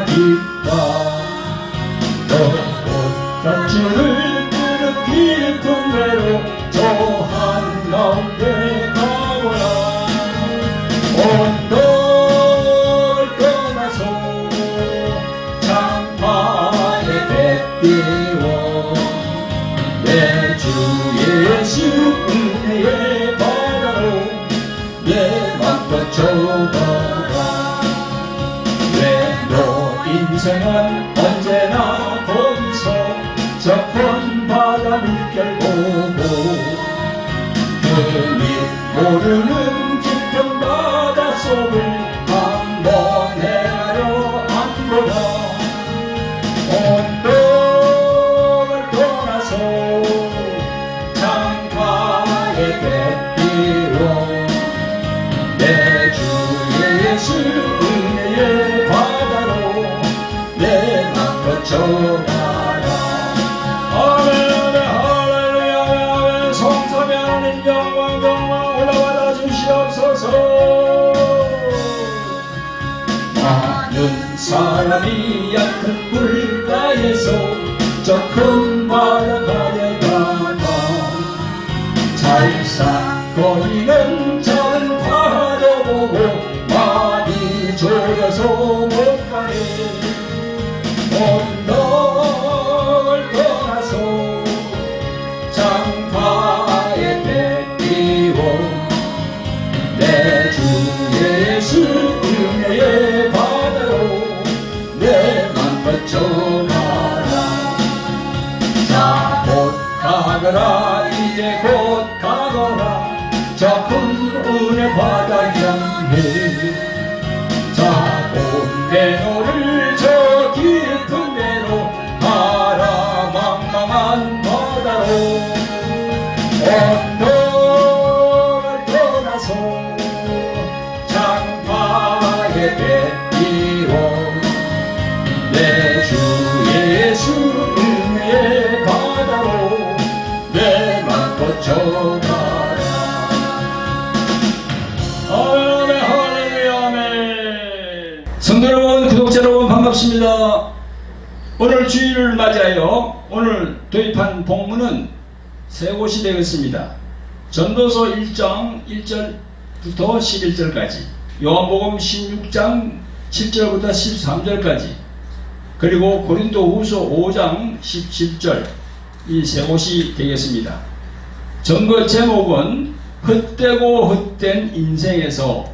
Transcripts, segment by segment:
기뻐 꽃가치를 끄는 깊은 배로 저 한가운데 가보라 언덕을 떠나서 창파에 뱉띄워 내 주 예수 은혜의 바다로 내 맘 뻗쳐가라 내 인생은 언제나 거기서 저 큰 바다 물결 보고 그 밑 모르는 깊은 바다 속을 한번 헤아려 안보라 언덕을 떠나서 창가에 뱉띄워 내 주 예수 은혜의 바다로 내 맘 뻗쳐가라 아멘 아멘 할렐루야 아멘 성삼위 하나님 영광 올라받아 주시옵소서 많은 사람이 얕은 물가에서 저 큰 바다가에 가다 잘싹거리는 작은 바다 보고 많이 졸여서 못 가네 언덕을 떠나서 창가에 뱉띄워 내 주 예수 은혜의 바다로 내 맘 뻗쳐가라 자 곧 가거라 이제 곧 가거라 저 큰 은혜 바다 향해 자 온 배너를 저 깊은 배로 가라 망망한 바다로 언덕을 떠나서 창가에 뱉띄워 내 주 예수 은혜의 바다로 내 맘 뻗쳐가라 아멘 할렐루야 아멘 성도 여러분 구독자 여러분 반갑습니다. 오늘 주일을 맞이하여 오늘 도입한 본문은 세 곳이 되겠습니다. 전도서 1장 1절부터 11절까지 요한복음 16장 7절부터 13절까지 그리고 고린도후서 5장 17절 이 세 곳이 되겠습니다. 전거 제목은 헛되고 헛된 인생에서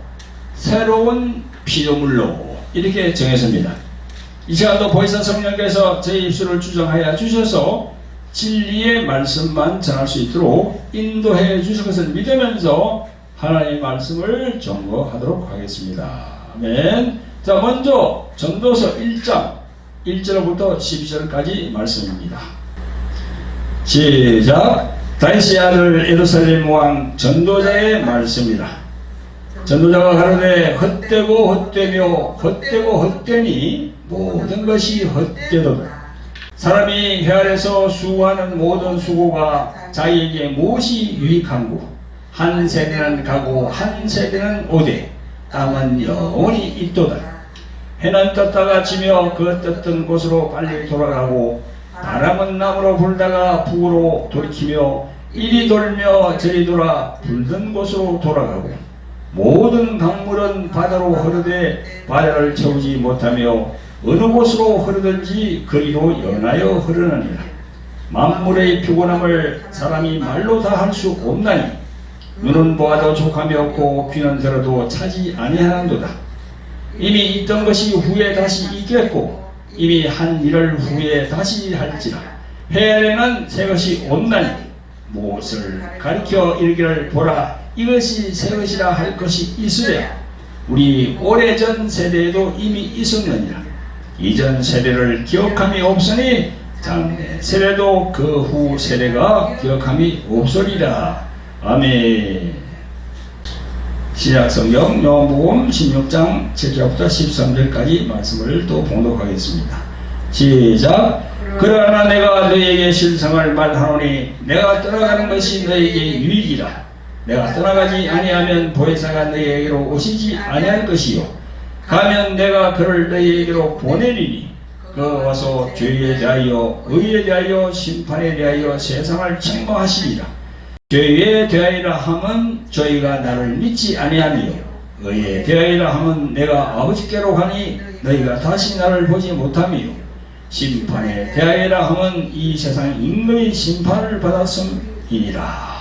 새로운 피조물로 이렇게 정했습니다. 이 시간도 보혜사 성령께서 제 입술을 주정하여 주셔서 진리의 말씀만 전할 수 있도록 인도해 주실 것을 믿으면서 하나님의 말씀을 전거하도록 하겠습니다. 아멘. 자, 먼저 전도서 1장 1절부터 12절까지 말씀입니다. 시작. 다윗의 아들 예루살렘 왕 전도자의 말씀이라. 전도자가 가로되 헛되고 헛되며 헛되고 헛되니 모든 것이 헛되도다. 사람이 해 아래서 수고하는 모든 수고가 자기에게 무엇이 유익한고 한 세대는 가고 한 세대는 오되 땅은 영원히 있도다. 해는 떴다가 지며 그 떴던 곳으로 빨리 돌아가고 바람은 남으로 불다가 북으로 돌이키며 이리 돌며 저리 돌아 불던 곳으로 돌아가고 모든 강물은 바다로 흐르되 바다를 채우지 못하며 어느 곳으로 흐르든지 거리로 연하여 흐르느니라. 만물의 피곤함을 사람이 말로 다 할 수 없나니 눈은 보아도 족함이 없고 귀는 들어도 차지 아니하는도다. 이미 있던 것이 후에 다시 있겠고 이미 한 일을 후에 다시 할지라. 해 아래는 새 것이 온나니 무엇을 가리켜 이르기를 보라 이것이 새 것이라 할 것이 있으랴. 우리 오래전 세대에도 이미 있었느니라. 이전 세대를 기억함이 없으니 장래 세대도 그 후 세대가 기억함이 없으리라. 아멘. 신약성경 요한복음 16장 7절부터 13절까지 말씀을 또 봉독하겠습니다. 시작. 그러나 내가 너희에게 실상을 말하노니 내가 떠나가는 것이 너희에게 유익이라. 내가 떠나가지 아니하면 보혜사가 너희에게로 오시지 아니할 것이요 가면 내가 그를 너희에게로 보내리니 그 와서 죄에 대하여 의에 대하여 심판에 대하여 세상을 책망하시리라. 죄에 대하여라 함은 저희가 나를 믿지 아니하며 의에 대하여라 함은 내가 아버지께로 가니 너희가 다시 나를 보지 못하며 심판에 대하여라 함은 이 세상 임금이 심판을 받았음이니라.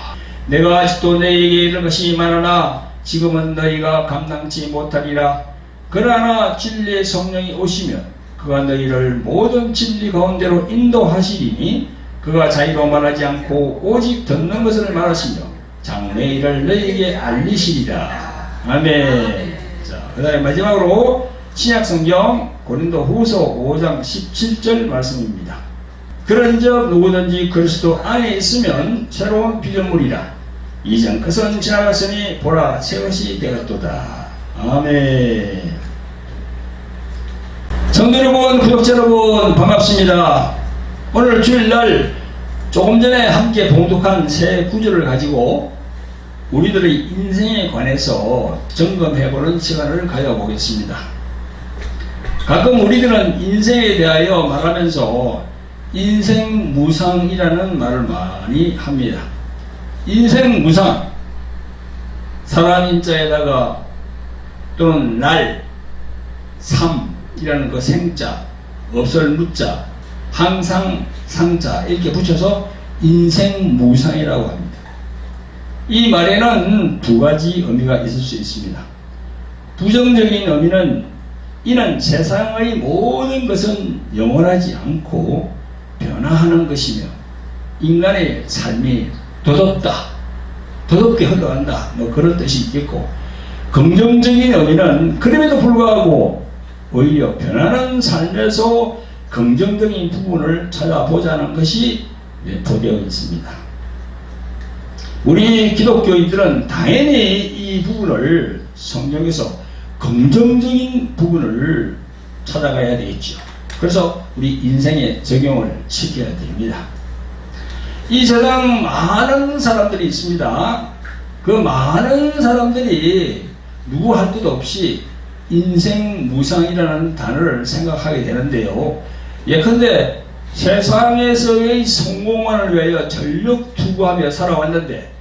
내가 아직도 너희에게 이른 것이 많으나 지금은 너희가 감당치 못하리라. 그러나 진리의 성령이 오시면 그가 너희를 모든 진리 가운데로 인도하시리니 그가 자기로 말하지 않고 오직 듣는 것을 말하시며 장래의 일을 너희에게 알리시리라. 아멘. 자, 그 다음에 마지막으로 신약성경 고린도 후서 5장 17절 말씀입니다. 그런즉 누구든지 그리스도 안에 있으면 새로운 피조물이라. 이전 것은 지나갔으니 보라 새 것이 되었도다. 아멘. 성도 여러분, 구독자 여러분, 반갑습니다. 오늘 주일날 조금 전에 함께 봉독한 새 구절을 가지고 우리들의 인생에 관해서 점검해보는 시간을 가져보겠습니다. 가끔 우리들은 인생에 대하여 말하면서 인생무상이라는 말을 많이 합니다. 인생무상, 사람 인자에다가 또는 날, 삶이라는 그 생자, 없을 무자, 항상 상자 이렇게 붙여서 인생무상이라고 합니다. 이 말에는 두 가지 의미가 있을 수 있습니다. 부정적인 의미는 이는 세상의 모든 것은 영원하지 않고 변화하는 것이며 인간의 삶이 도덕게 흘러간다, 뭐 그런 뜻이 있겠고, 긍정적인 의미는 그럼에도 불구하고 오히려 변하는 삶에서 긍정적인 부분을 찾아보자는 것이 내포되어 있습니다. 우리 기독교인들은 당연히 이 부분을 성경에서 긍정적인 부분을 찾아가야 되겠죠. 그래서 우리 인생에 적용을 시켜야 됩니다. 이 세상 많은 사람들이 있습니다. 그 많은 사람들이 누구 할 것 없이 인생무상이라는 단어를 생각하게 되는데요. 예컨대 세상에서의 성공만을 위하여 전력 투구하며 살아왔는데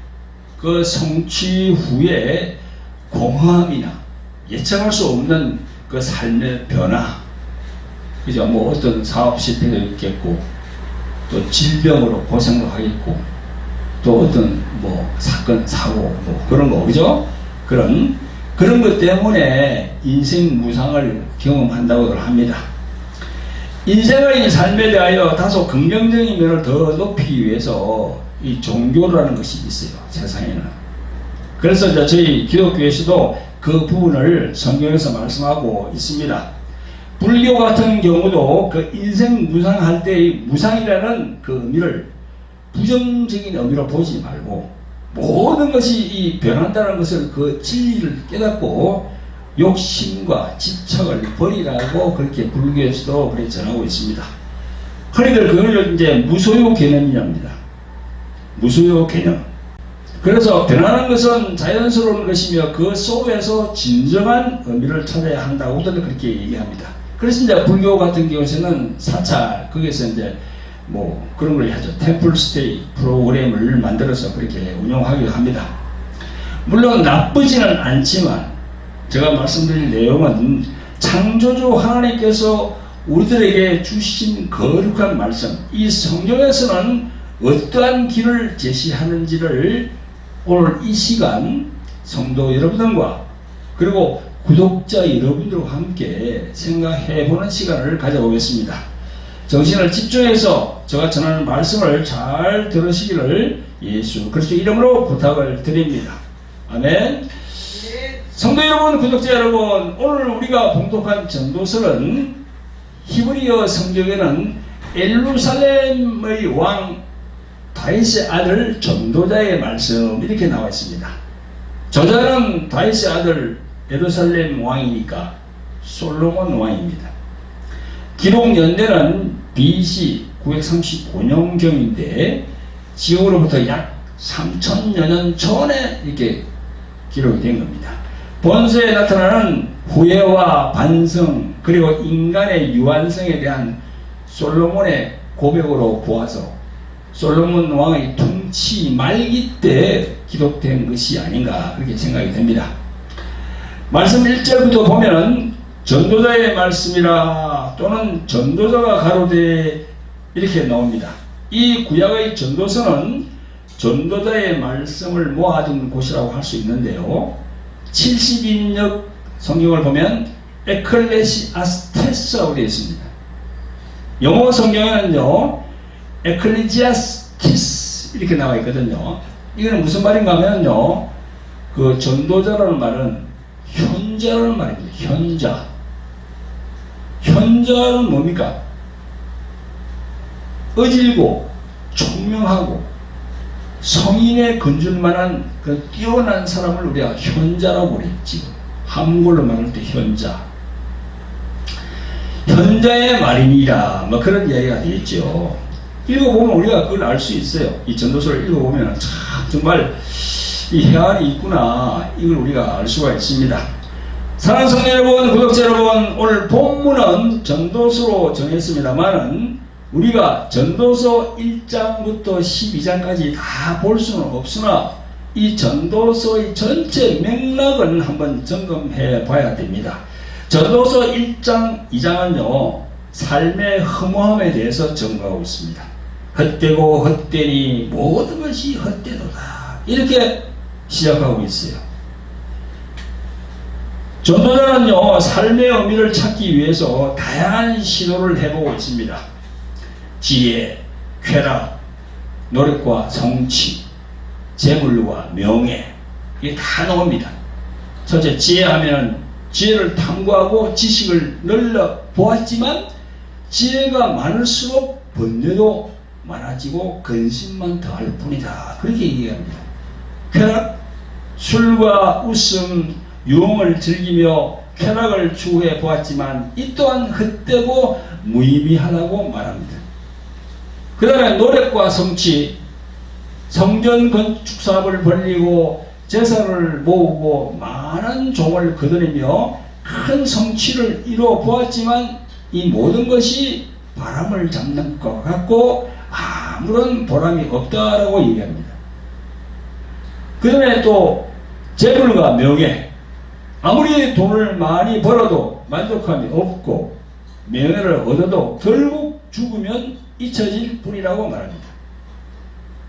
그 성취 후에 공허함이나 예측할 수 없는 그 삶의 변화, 그죠? 뭐 어떤 사업 실패도 있겠고, 또 질병으로 고생도 하겠고, 또 어떤 뭐 사건, 사고, 뭐 그런 거, 그죠? 그런 것 때문에 인생 무상을 경험한다고 합니다. 인생의 삶에 대하여 다소 긍정적인 면을 더 높이기 위해서 이 종교라는 것이 있어요, 세상에는. 그래서 이제 저희 기독교에서도 그 부분을 성경에서 말씀하고 있습니다. 불교 같은 경우도 그 인생 무상할 때의 무상이라는 그 의미를 부정적인 의미로 보지 말고 모든 것이 이 변한다는 것을 그 진리를 깨닫고 욕심과 집착을 버리라고 그렇게 불교에서도 그렇게 전하고 있습니다. 흔히들 그걸 이제 무소유 개념이랍니다. 무소유 개념. 그래서 변하는 것은 자연스러운 것이며 그 속에서 진정한 의미를 찾아야 한다고들 그렇게 얘기합니다. 그래서 이제 불교 같은 경우에는 사찰, 거기에서 이제 뭐 그런 걸 하죠. 템플 스테이 프로그램을 만들어서 그렇게 운영하기도 합니다. 물론 나쁘지는 않지만 제가 말씀드릴 내용은 창조주 하나님께서 우리들에게 주신 거룩한 말씀, 이 성경에서는 어떠한 길을 제시하는지를 오늘 이 시간 성도 여러분들과 그리고 구독자 여러분들과 함께 생각해보는 시간을 가져보겠습니다. 정신을 집중해서 제가 전하는 말씀을 잘 들으시기를 예수 그리스도 이름으로 부탁을 드립니다. 아멘. 성도 여러분, 구독자 여러분, 오늘 우리가 봉독한 전도서는 히브리어 성경에는 예루살렘의 왕 다윗의 아들 전도자의 말씀 이렇게 나와 있습니다. 저자는 다윗의 아들 예루살렘 왕이니까 솔로몬 왕입니다. 기록 연대는 BC 935년경인데 지금으로부터 약 3000여 년 전에 이렇게 기록이 된 겁니다. 본서에 나타나는 후회와 반성 그리고 인간의 유한성에 대한 솔로몬의 고백으로 보아서 솔로몬 왕의 통치 말기 때 기록된 것이 아닌가 그렇게 생각이 됩니다. 말씀 1절부터 보면 전도자의 말씀이라 또는 전도자가 가로되 이렇게 나옵니다. 이 구약의 전도서는 전도자의 말씀을 모아둔 곳이라고 할 수 있는데요. 70인역 성경을 보면 에클레시아스테스라고 되어 있습니다. 영어 성경에는요 에클레지아스티스 이렇게 나와 있거든요. 이거는 무슨 말인가 하면요, 그 전도자라는 말은 현자라는 말입니다. 현자. 현자는 뭡니까? 어질고 총명하고 성인에 건줄 만한 그 뛰어난 사람을 우리가 현자라고 그랬지. 한국어로 말할 때 현자. 현자의 말이니라 뭐 그런 이야기가 되겠죠. 읽어보면 우리가 그걸 알 수 있어요. 이 전도서를 읽어보면 참 정말 이 해안이 있구나 이걸 우리가 알 수가 있습니다. 사랑하는 성도 여러분, 구독자 여러분, 오늘 본문은 전도서로 정했습니다만은 우리가 전도서 1장부터 12장까지 다 볼 수는 없으나 이 전도서의 전체 맥락은 한번 점검해 봐야 됩니다. 전도서 1장, 2장은요 삶의 허무함에 대해서 증거하고 있습니다. 헛되고 헛되니 모든 것이 헛되도다 이렇게 시작하고 있어요. 전도자는요 삶의 의미를 찾기 위해서 다양한 시도를 해보고 있습니다. 지혜, 쾌락, 노력과 성취, 재물과 명예 이게 다 나옵니다. 첫째 지혜하면 지혜를 탐구하고 지식을 늘려 보았지만 지혜가 많을수록 번뇌도 많아지고 근심만 더할 뿐이다 그렇게 얘기합니다. 쾌락, 술과 웃음, 유흥을 즐기며 쾌락을 추구해 보았지만 이 또한 헛되고 무의미하다고 말합니다. 그 다음에 노력과 성취, 성전 건축 사업을 벌리고 제사를 모으고 많은 종을 거두며 큰 성취를 이루어 보았지만 이 모든 것이 바람을 잡는 것 같고 아무런 보람이 없다라고 얘기합니다. 그 다음에 또 재물과 명예, 아무리 돈을 많이 벌어도 만족함이 없고 명예를 얻어도 결국 죽으면 잊혀질 뿐이라고 말합니다.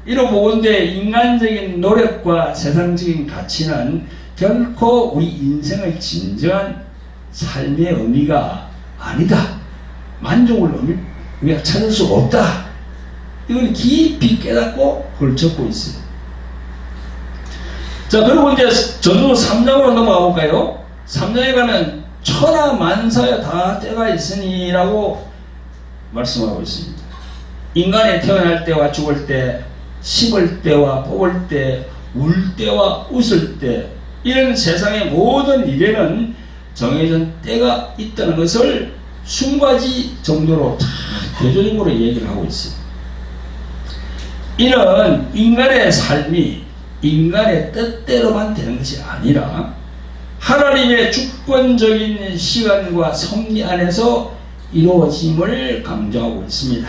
이로 보건대 인간적인 노력과 세상적인 가치는 결코 우리 인생의 진정한 삶의 의미가 아니다. 만족을 우리가 찾을 수가 없다. 이걸 깊이 깨닫고 그걸 적고 있어요. 자, 그리고 이제 전도서 3장으로 넘어가 볼까요? 3장에 가면 천하 만사에 다 때가 있으니 라고 말씀하고 있습니다. 인간이 태어날 때와 죽을 때, 심을 때와 뽑을 때, 울 때와 웃을 때, 이런 세상의 모든 일에는 정해진 때가 있다는 것을 20가지 정도로 다 대조적으로 얘기를 하고 있어요. 이는 인간의 삶이 인간의 뜻대로만 되는 것이 아니라 하나님의 주권적인 시간과 섭리 안에서 이루어짐을 강조하고 있습니다.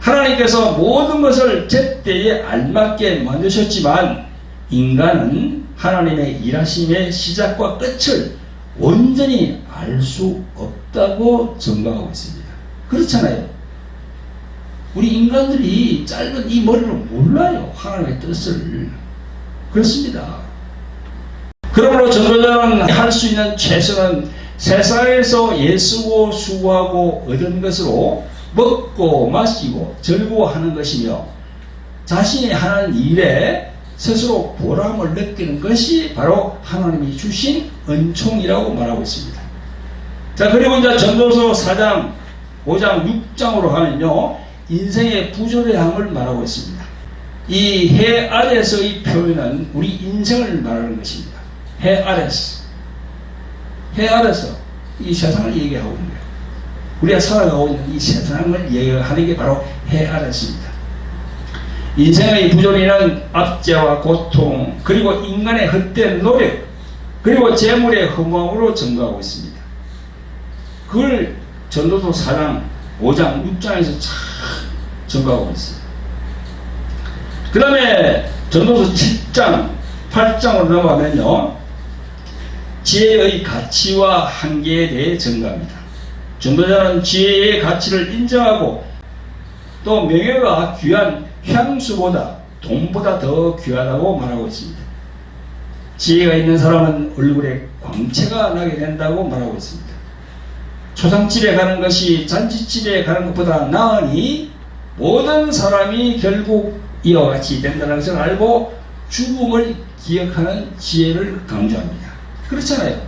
하나님께서 모든 것을 제때에 알맞게 만드셨지만 인간은 하나님의 일하심의 시작과 끝을 온전히 알 수 없다고 증거하고 있습니다. 그렇잖아요. 우리 인간들이 짧은 이 머리로 몰라요. 하나님의 뜻을. 그렇습니다. 그러므로 전도자는 할 수 있는 최선은 세상에서 예수고 수고하고 얻은 것으로 먹고 마시고 즐거워하는 것이며 자신이 하는 일에 스스로 보람을 느끼는 것이 바로 하나님이 주신 은총이라고 말하고 있습니다. 자, 그리고 이제 전도서 4장, 5장, 6장으로 하면요 인생의 부조리함을 말하고 있습니다. 이 해 아래에서의 표현은 우리 인생을 말하는 것입니다. 해 아래에서 이 세상을 얘기하고 있는 거예요. 우리가 살아가고 있는 이 세상을 얘기하는 게 바로 해 아래입니다. 인생의 부조리는 압제와 고통 그리고 인간의 헛된 노력 그리고 재물의 허무함으로 증거하고 있습니다. 그걸 전도서 4장, 5장, 6장에서 참 증거하고 있어요. 그 다음에 전도서 7장, 8장으로 넘어가면요, 지혜의 가치와 한계에 대해 증거합니다. 전도자는 지혜의 가치를 인정하고 또 명예가 귀한 향수보다 돈보다 더 귀하다고 말하고 있습니다. 지혜가 있는 사람은 얼굴에 광채가 나게 된다고 말하고 있습니다. 초상집에 가는 것이 잔치집에 가는 것보다 나으니 모든 사람이 결국 이와 같이 된다는 것을 알고 죽음을 기억하는 지혜를 강조합니다. 그렇잖아요.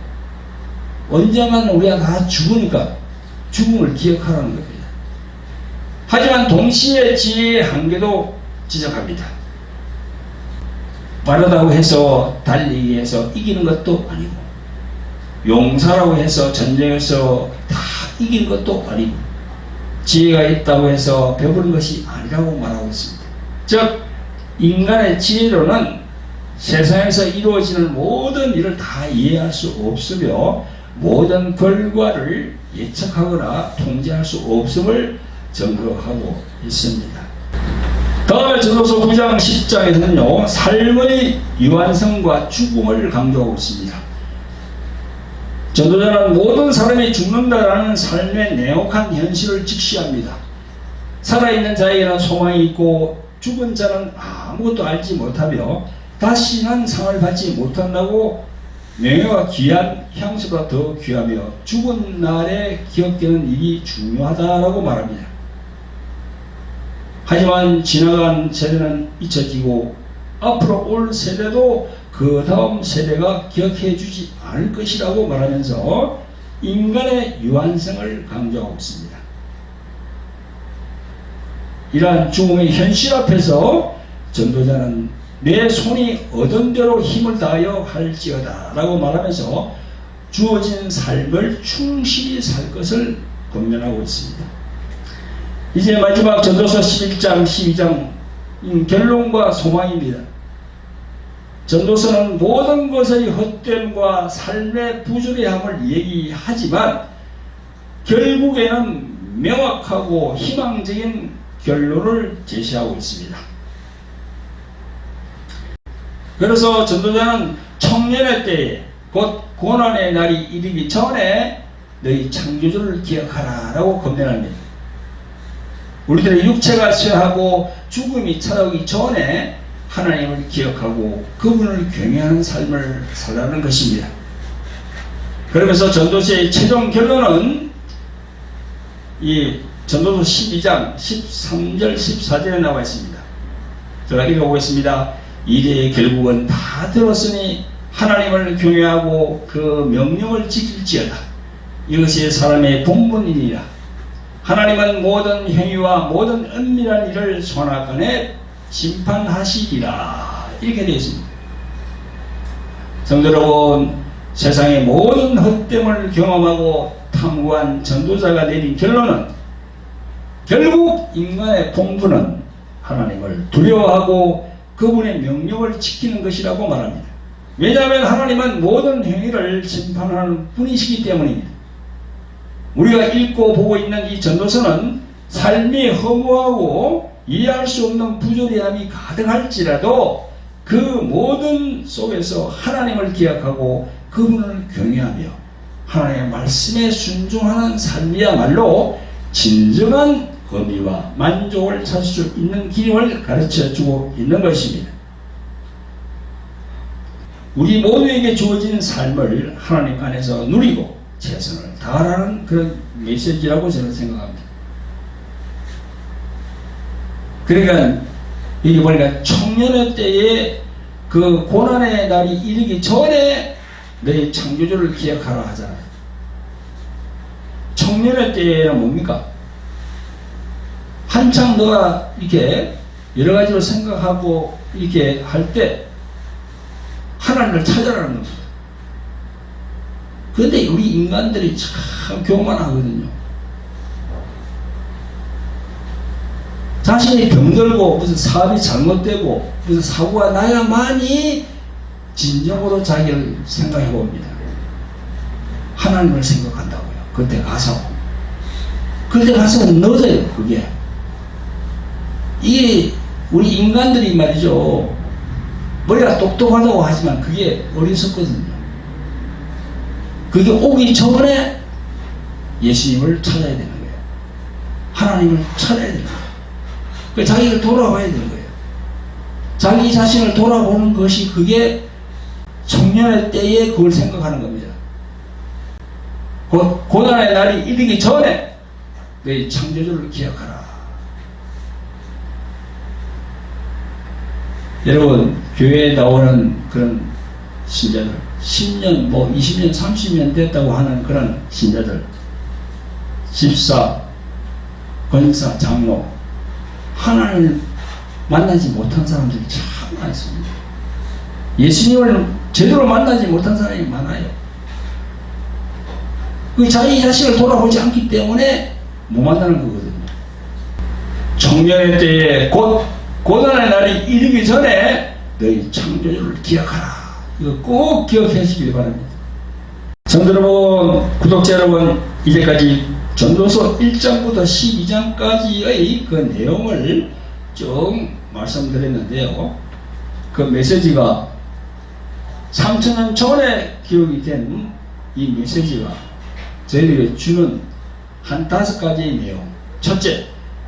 언젠가는 우리가 다 죽으니까 죽음을 기억하라는 겁니다. 하지만 동시에 지혜의 한계도 지적합니다. 빠르다고 해서 달리기 해서 이기는 것도 아니고, 용사라고 해서 전쟁에서 다 이기는 것도 아니고, 지혜가 있다고 해서 배부른 것이 아니라고 말하고 있습니다. 즉 인간의 지혜로는 세상에서 이루어지는 모든 일을 다 이해할 수 없으며 모든 결과를 예측하거나 통제할 수 없음을 증거하고 있습니다. 다음에 전도서 9장 10장에서는요, 삶의 유한성과 죽음을 강조하고 있습니다. 전도자는 모든 사람이 죽는다라는 삶의 냉혹한 현실을 직시합니다. 살아있는 자에게는 소망이 있고 죽은 자는 아무것도 알지 못하며 다시는 상을 받지 못한다고 명예와 귀한 향수가 더 귀하며 죽은 날에 기억되는 일이 중요하다라고 말합니다. 하지만 지나간 세대는 잊혀지고 앞으로 올 세대도 그 다음 세대가 기억해 주지 않을 것이라고 말하면서 인간의 유한성을 강조하고 있습니다. 이러한 죽음의 현실 앞에서 전도자는 내 손이 얻은 대로 힘을 다하여 할지어다 라고 말하면서 주어진 삶을 충실히 살 것을 권면하고 있습니다. 이제 마지막 전도서 11장 12장 결론과 소망입니다. 전도서는 모든 것의 헛됨과 삶의 부조리함을 얘기하지만 결국에는 명확하고 희망적인 결론을 제시하고 있습니다. 그래서 전도자는 청년의 때에 곧 고난의 날이 이르기 전에 너희 창조주를 기억하라 라고 권면합니다. 우리들의 육체가 쇠하고 죽음이 찾아오기 전에 하나님을 기억하고 그분을 경외하는 삶을 살라는 것입니다. 그러면서 전도서의 최종 결론은 이 전도서 12장 13절 14절에 나와 있습니다. 제가 읽어보겠습니다. 이래의 결국은 다 들었으니 하나님을 경외하고 그 명령을 지킬지어다. 이것이 사람의 본분이니라. 하나님은 모든 행위와 모든 은밀한 일을 손아간에 심판하시리라. 이렇게 되어 있습니다. 성도 여러분, 세상의 모든 헛됨을 경험하고 탐구한 전도자가 내린 결론은 결국 인간의 본분은 하나님을 두려워하고 그분의 명령을 지키는 것이라고 말합니다. 왜냐하면 하나님은 모든 행위를 심판하는 분이시기 때문입니다. 우리가 읽고 보고 있는 이 전도서는 삶이 허무하고 이해할 수 없는 부조리함이 가득할지라도 그 모든 속에서 하나님을 기억하고 그분을 경외하며 하나님의 말씀에 순종하는 삶이야말로 진정한 의미와 만족을 찾을 수 있는 길을 가르쳐주고 있는 것입니다. 우리 모두에게 주어진 삶을 하나님 안에서 누리고 최선을 다하라는 그런 메시지라고 저는 생각합니다. 그러니까 여기 보니까 청년의 때에 그 고난의 날이 이르기 전에 너희 창조주를 기억하라 하잖아요. 청년의 때는 뭡니까? 한창 너가 이렇게 여러 가지로 생각하고 이렇게 할 때 하나님을 찾아라는 겁니다. 그런데 우리 인간들이 참 교만하거든요. 자신이 병들고 무슨 사업이 잘못되고 무슨 사고가 나야만이 진정으로 자기를 생각해 봅니다. 하나님을 생각한다고요. 그때 가서 넣어져요. 그게 이게 우리 인간들이 말이죠, 머리가 똑똑하다고 하지만 그게 어리석거든요. 그게 오기 전에 예수님을 찾아야 되는 거예요. 하나님을 찾아야 되는 거예요. 그 자기를 돌아봐야 되는 거예요. 자기 자신을 돌아보는 것이 그게 청년의 때에 그걸 생각하는 겁니다. 고난의 날이 이르기 전에 너희 창조주를 기억하라. 여러분, 교회에 나오는 그런 신자들, 10년, 20년, 30년 됐다고 하는 그런 신자들, 집사, 권사, 장로, 하나님을 만나지 못한 사람들이 참 많습니다. 예수님을 제대로 만나지 못한 사람이 많아요. 그 자기 자신을 돌아보지 않기 때문에 못 만나는 거거든요. 청년의 때에 곧 고난의 날이 이르기 전에 너희 창조주를 기억하라. 이거 꼭 기억하시길 바랍니다. 성도 여러분, 구독자 여러분, 이제까지 전도서 1장부터 12장까지의 그 내용을 쭉 말씀드렸는데요. 그 메시지가 3000년 전에 기록이 된 이 메시지가 저희들이 주는 한 5가지의 내용. 첫째,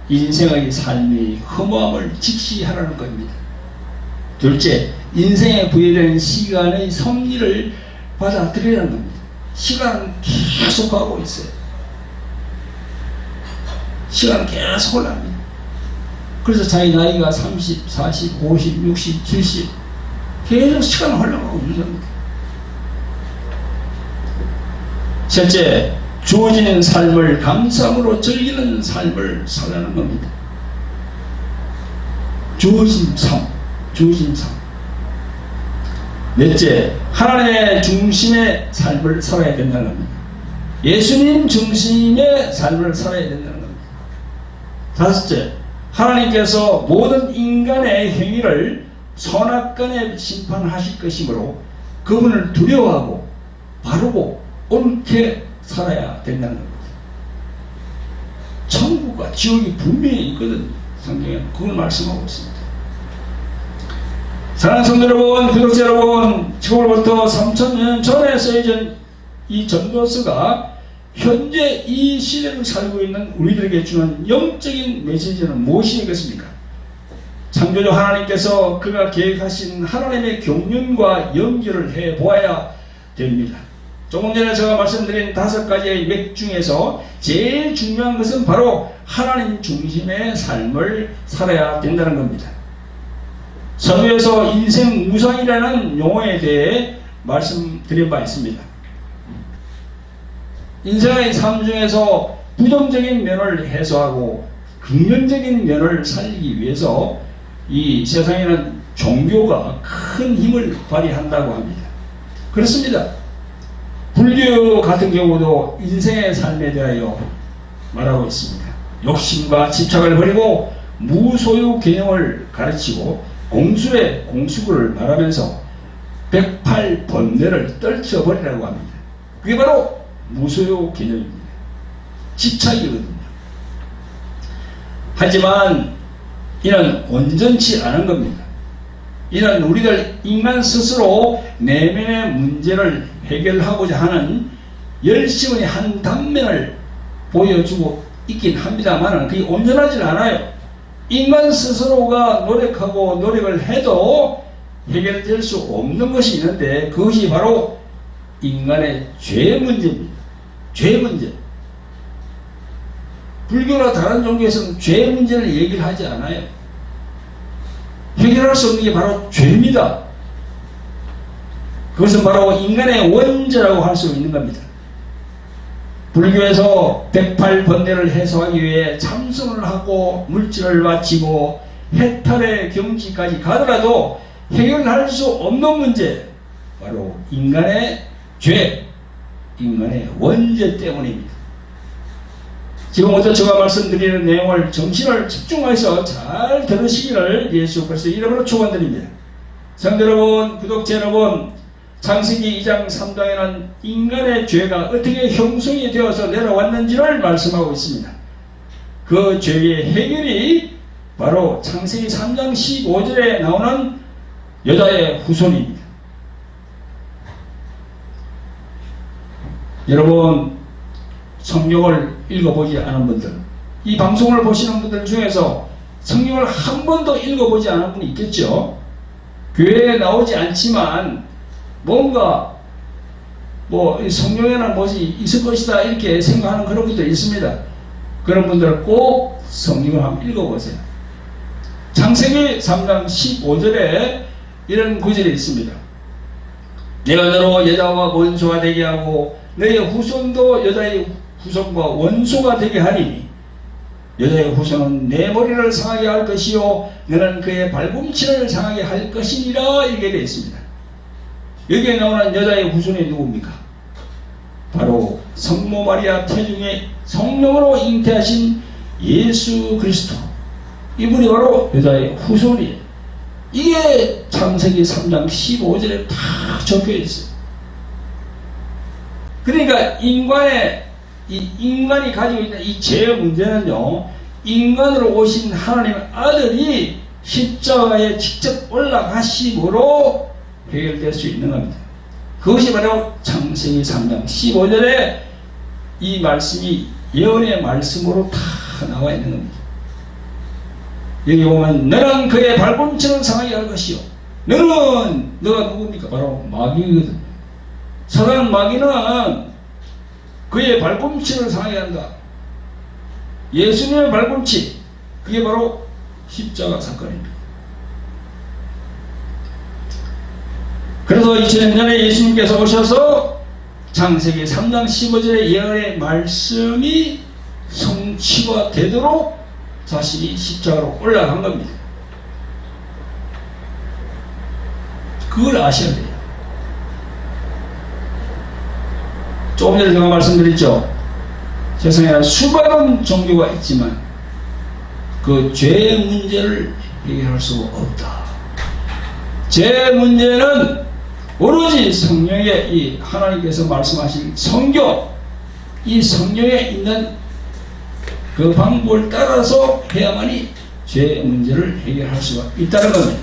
인생의 삶이 허무함을 직시하라는 겁니다. 둘째, 인생에 부여된 시간의 섭리를 받아들이라는 겁니다. 시간은 계속 가고 있어요. 시간은 계속 올라갑니다. 그래서 자기 나이가 30, 40, 50, 60, 70 계속 시간은 흘러가고 있는 겁니다. 셋째, 주어지는 삶을 감사함으로 즐기는 삶을 살라는 겁니다. 주어진 삶. 넷째, 하나님의 중심의 삶을 살아야 된다는 겁니다. 예수님 중심의 삶을 살아야 된다는 겁니다. 다섯째, 하나님께서 모든 인간의 행위를 선악간에 심판하실 것이므로 그분을 두려워하고 바르고 옳게 살아야 된다는 겁니다. 천국과 지옥이 분명히 있거든요. 성경에는 그걸 말씀하고 있습니다. 사랑하는 성도 여러분, 구독자 여러분, 지금으로부터 3000년 전에 쓰여진 이 전도서가 현재 이 시대를 살고 있는 우리들에게 주는 영적인 메시지는 무엇이겠습니까? 창조주 하나님께서 그가 계획하신 하나님의 경륜과 연결을 해 보아야 됩니다. 조금 전에 제가 말씀드린 5가지의 맥 중에서 제일 중요한 것은 바로 하나님 중심의 삶을 살아야 된다는 겁니다. 서두에서 인생 우상이라는 용어에 대해 말씀드린 바 있습니다. 인생의 삶 중에서 부정적인 면을 해소하고 긍정적인 면을 살리기 위해서 이 세상에는 종교가 큰 힘을 발휘한다고 합니다. 그렇습니다. 불교 같은 경우도 인생의 삶에 대하여 말하고 있습니다. 욕심과 집착을 버리고 무소유 개념을 가르치고 공수를 말하면서 108번뇌를 떨쳐버리라고 합니다. 그게 바로 무소유 개념입니다. 집착이거든요. 하지만 이는 온전치 않은 겁니다. 이는 우리들 인간 스스로 내면의 문제를 해결하고자 하는 열심의 한 단면을 보여주고 있긴 합니다만 그게 온전하지 않아요. 인간 스스로가 노력하고 노력을 해도 해결될 수 없는 것이 있는데 그것이 바로 인간의 죄 문제입니다. 죄 문제. 불교나 다른 종교에서는 죄 문제를 얘기를 하지 않아요. 해결할 수 없는 게 바로 죄입니다. 그것은 바로 인간의 원죄라고 할 수 있는 겁니다. 불교에서 108번뇌를 해소하기 위해 참선을 하고 물질을 바치고 해탈의 경지까지 가더라도 해결할 수 없는 문제, 바로 인간의 죄, 인간의 원죄 때문입니다. 지금부터 제가 말씀드리는 내용을 정신을 집중해서 잘 들으시기를 예수 그리스도의 이름으로 축원드립니다. 성도 여러분, 구독자 여러분, 창세기 2장 3장에는 인간의 죄가 어떻게 형성이 되어서 내려왔는지를 말씀하고 있습니다. 그 죄의 해결이 바로 창세기 3장 15절에 나오는 여자의 후손입니다. 여러분, 성경을 읽어보지 않은 분들, 이 방송을 보시는 분들 중에서 성경을 한 번도 읽어보지 않은 분이 있겠죠. 교회에 나오지 않지만 뭔가 성경에는 무엇이 있을 것이다 이렇게 생각하는 그런 분들이 있습니다. 그런 분들은 꼭 성경을 한번 읽어보세요. 창세기 3장 15절에 이런 구절이 있습니다. 내가 너로 여자와 원수가 되게 하고 너의 후손도 여자의 후손과 원수가 되게 하리니 여자의 후손은 내 머리를 상하게 할 것이요 너는 그의 발꿈치를 상하게 할 것이니라 이렇게 되어 있습니다. 여기에 나오는 여자의 후손이 누굽니까? 바로 성모 마리아 태중에 성령으로 잉태하신 예수 그리스도, 이분이 바로 여자의 후손이에요. 이게 창세기 3장 15절에 다 적혀 있어요. 그러니까 인간이 가지고 있는 이 죄 문제는요, 인간으로 오신 하나님의 아들이 십자가에 직접 올라가심으로 해결될 수 있는 겁니다. 그것이 바로 창세기 3장 15절에 이 말씀이 예언의 말씀으로 다 나와 있는 겁니다. 여기 보면 너는 그의 발꿈치를 상하게 할 것이요. 너가 누굽니까? 바로 마귀거든요. 사단 마귀는 그의 발꿈치를 상하게 한다. 예수님의 발꿈치, 그게 바로 십자가 사건입니다. 그래서 2000년에 예수님께서 오셔서 창세기 3장 15절의 예언의 말씀이 성취가 되도록 자신이 십자가로 올라간 겁니다. 그걸 아셔야 돼요. 조금 전에 제가 말씀드렸죠. 세상에 수많은 종교가 있지만 그 죄 문제를 해결할 수가 없다. 죄 문제는 오로지 성령의 이 하나님께서 말씀하신 성경, 이 성경에 있는 그 방법을 따라서 해야만이 죄 문제를 해결할 수가 있다는 겁니다.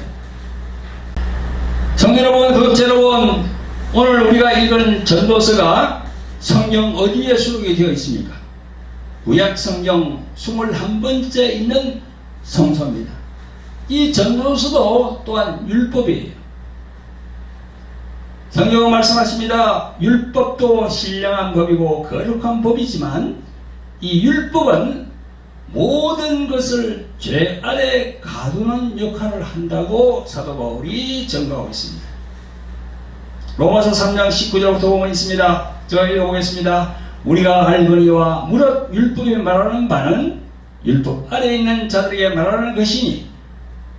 성도 여러분, 구독자 여러분, 오늘 우리가 읽은 전도서가 성경 어디에 수록이 되어 있습니까? 구약 성경 21번째 있는 성서입니다. 이 전도서도 또한 율법이에요. 성경은 말씀하십니다. 율법도 신령한 법이고 거룩한 법이지만 이 율법은 모든 것을 죄 아래 가두는 역할을 한다고 사도 바울이 전가하고 있습니다. 로마서 3장 19절부터 보면 있습니다. 제가 읽어보겠습니다. 우리가 알거니와 무릇 율법이 말하는 바는 율법 아래에 있는 자들에게 말하는 것이니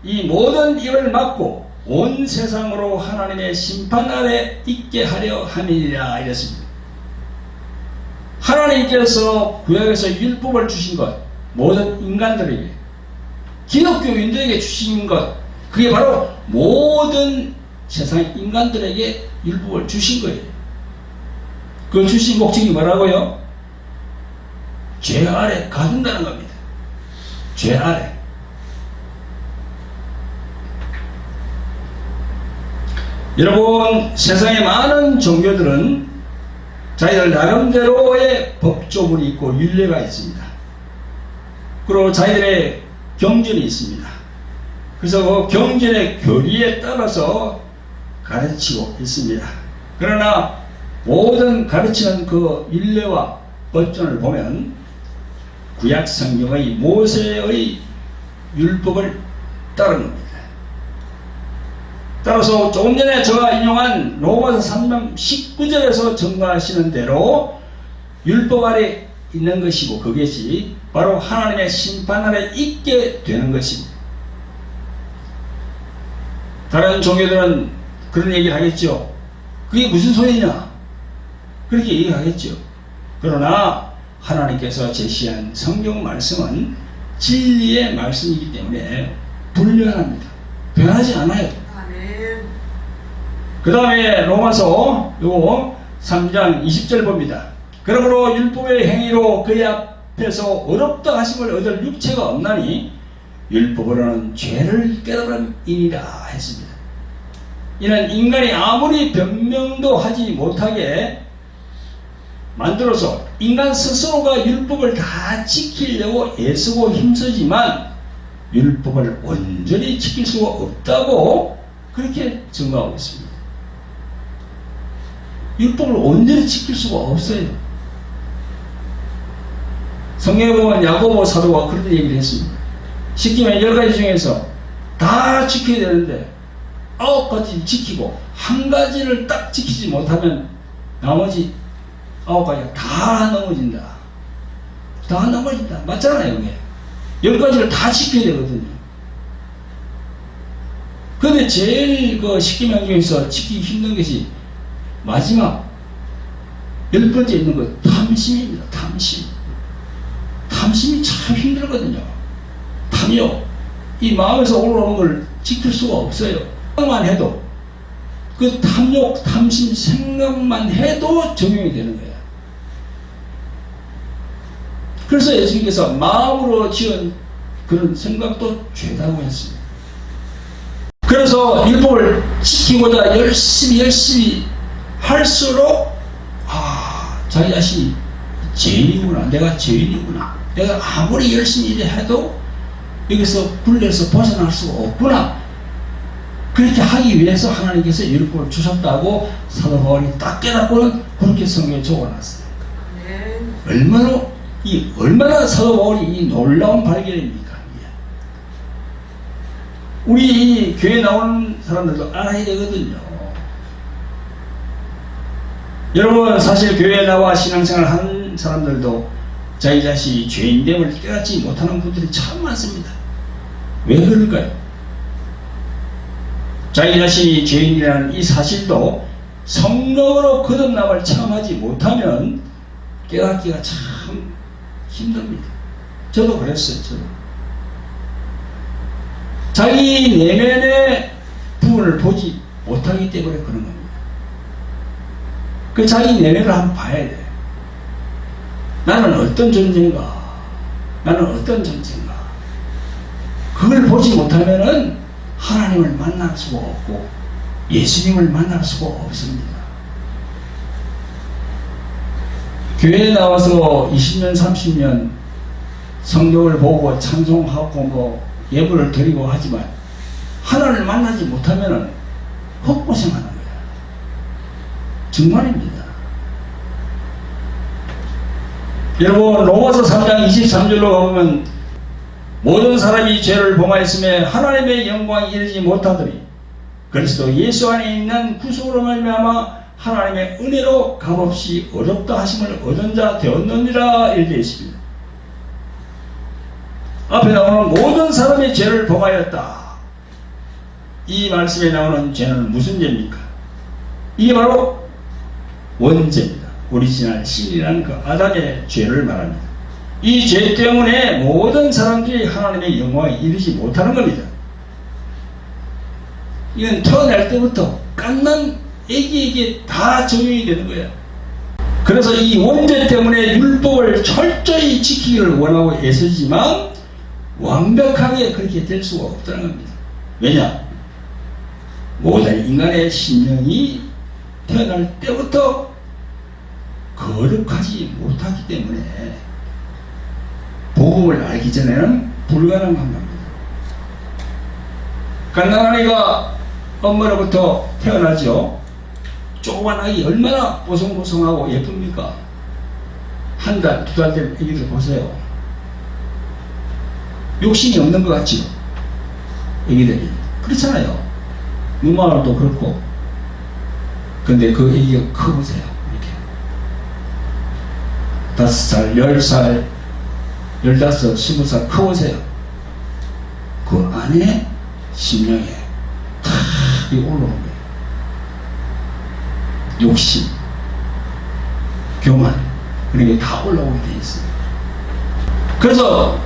이 모든 일을 막고 온 세상으로 하나님의 심판 아래 있게 하려 함이니라 이랬습니다. 하나님께서 구약에서 율법을 주신 것, 모든 인간들에게, 기독교인들에게 주신 것, 그게 바로 모든 세상 인간들에게 율법을 주신 거예요. 그 주신 목적이 뭐라고요? 죄 아래 가둔다는 겁니다. 죄 아래. 여러분, 세상의 많은 종교들은 자기들 나름대로의 법조문이 있고 율례가 있습니다. 그리고 자기들의 경전이 있습니다. 그래서 그 경전의 교리에 따라서 가르치고 있습니다. 그러나 모든 가르치는 그 율례와 법전을 보면 구약 성경의 모세의 율법을 따르는 겁니다. 따라서 조금 전에 제가 인용한 로마서 3장 19절에서 전가하시는 대로 율법 아래 있는 것이고 그것이 바로 하나님의 심판 아래 있게 되는 것입니다. 다른 종교들은 그런 얘기를 하겠죠. 그게 무슨 소리냐? 그렇게 얘기하겠죠. 그러나 하나님께서 제시한 성경 말씀은 진리의 말씀이기 때문에 불변합니다. 변하지 않아요. 그 다음에 로마서 요거 3장 20절 봅니다. 그러므로 율법의 행위로 그의 앞에서 어렵다 하심을 얻을 육체가 없나니 율법으로는 죄를 깨달음이니라 했습니다. 이는 인간이 아무리 변명도 하지 못하게 만들어서 인간 스스로가 율법을 다 지키려고 애쓰고 힘쓰지만 율법을 온전히 지킬 수가 없다고 그렇게 증거하고 있습니다. 율법을 온전히 지킬 수가 없어요. 성경에 보면 야고보 사도가 그런 얘기를 했습니다. 시키면 10가지 중에서 다 지켜야 되는데 9가지 지키고 한 가지를 딱 지키지 못하면 나머지 9가지가 다 넘어진다. 다 넘어진다. 맞잖아요, 이게. 10가지를 다 지켜야 되거든요. 그런데 제일 그 십계명 중에서 지키기 힘든 것이 마지막 10번째 있는 것, 탐심입니다. 탐심. 탐심이 참 힘들거든요. 탐욕. 이 마음에서 올라오는 걸 지킬 수가 없어요. 생각만 해도, 그 탐욕, 탐심 생각만 해도 적용이 되는 거예요. 그래서 예수님께서 마음으로 지은 그런 생각도 죄다고 했습니다. 그래서 율법을 지키고자 열심히 할수록 자기 자신이 죄인이구나, 내가 죄인이구나, 내가 아무리 열심히 해도 여기서 굴레에서 벗어날 수가 없구나, 그렇게 하기 위해서 하나님께서 율법을 주셨다고 사도 바울이 딱 깨닫고는 그렇게 성경에 적어놨어요. 얼마나 사도 바울이 이 놀라운 발견입니까? 우리 이 교회 나오는 사람들도 알아야 되거든요. 여러분, 사실 교회에 나와 신앙생활 하는 사람들도 자기 자신이 죄인됨을 깨닫지 못하는 분들이 참 많습니다. 왜 그럴까요? 자기 자신이 죄인이라는 이 사실도 성령으로 거듭남을 체험하지 못하면 깨닫기가 참 힘듭니다. 저도 그랬어요. 저도. 자기 내면의 부분을 보지 못하기 때문에 그런 겁니다. 그 자기 내면을 한번 봐야 돼. 나는 어떤 존재인가? 나는 어떤 존재인가? 그걸 보지 못하면은 하나님을 만날 수가 없고 예수님을 만날 수가 없습니다. 교회에 나와서 20년, 30년 성경을 보고 찬송하고 뭐 예불을 드리고 하지만 하나님을 만나지 못하면은 헛고생하는 거야. 정말입니다. 여러분, 로마서 3장 23절로 가보면 모든 사람이 죄를 범하였음에 하나님의 영광에 이르지 못하더니 그리스도 예수 안에 있는 구속으로 말미암아 하나님의 은혜로 값없이 어렵다 하심을 얻은 자 되었느니라 이렇게 있습니다. 앞에 나오는 모든 사람이 죄를 범하였다. 이 말씀에 나오는 죄는 무슨 죄입니까? 이게 바로 원죄입니다. 오리지널 신이라는 그 아담의 죄를 말합니다. 이 죄 때문에 모든 사람들이 하나님의 영광에 이르지 못하는 겁니다. 이건 태어날 때부터 갓난 애기에게 다 적용이 되는 거예요. 그래서 이 원죄 때문에 율법을 철저히 지키기를 원하고 애쓰지만 완벽하게 그렇게 될 수가 없다는 겁니다. 왜냐? 모든 인간의 심령이 태어날 때부터 거룩하지 못하기 때문에 복음을 알기 전에는 불가능한 겁니다. 갓난 아이가 엄마로부터 태어나죠. 조그만 아이 얼마나 보송보송하고 예쁩니까? 한 달, 2달 된 아기들 보세요. 욕심이 없는 것 같지요? 아기들이. 그렇잖아요. 눈만으로도 그렇고. 근데 그 아기가 커보세요. 이렇게. 5살, 10살, 15, 20살 커보세요. 그 안에 심령에 다 올라오는 거예요. 욕심, 교만, 그런 게 다 올라오게 돼 있어요. 그래서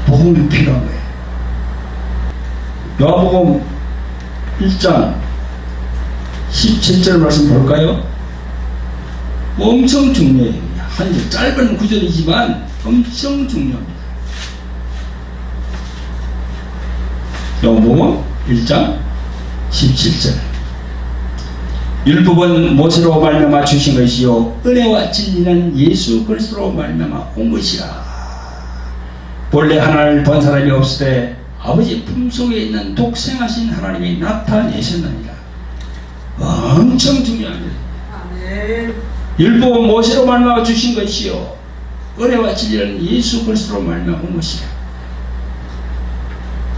복음이 필요한 거예요. 요한복음 1장 17절 말씀 볼까요? 엄청 중요해요. 한 짧은 구절이지만 엄청 중요합니다. 요한복음 1장 17절. 율법은 모세로 말미암아 주신 것이요 은혜와 진리는 예수 그리스도로 말미암아 온 것이라. 본래 하나님을 본 사람이 없으되 아버지 품속에 있는 독생하신 하나님이 나타내셨느니라. 엄청 중요합니다. 아멘. 율법은 모세로 말미암아 주신 것이요 은혜와 진리는 예수 그리스도로 말미암아 온 것이라.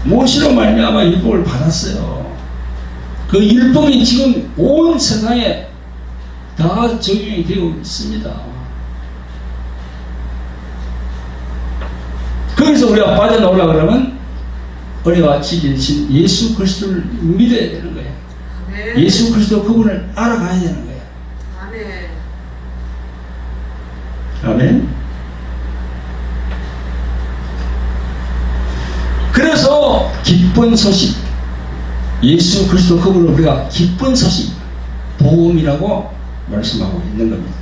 모세로 말미암아 율법을 받았어요. 그 율법이 지금 온 세상에 다 적용이 되고 있습니다. 거기서 우리가 빠져나오려고 그러면 은혜와 진리이신 예수 그리스도를 믿어야 되는 거예요. 아멘. 예수 그리스도 그분을 알아가야 되는 거예요. 아멘. 아멘. 그래서 기쁜 소식, 예수 그리스도 그분을 우리가 기쁜 소식, 복음이라고 말씀하고 있는 겁니다.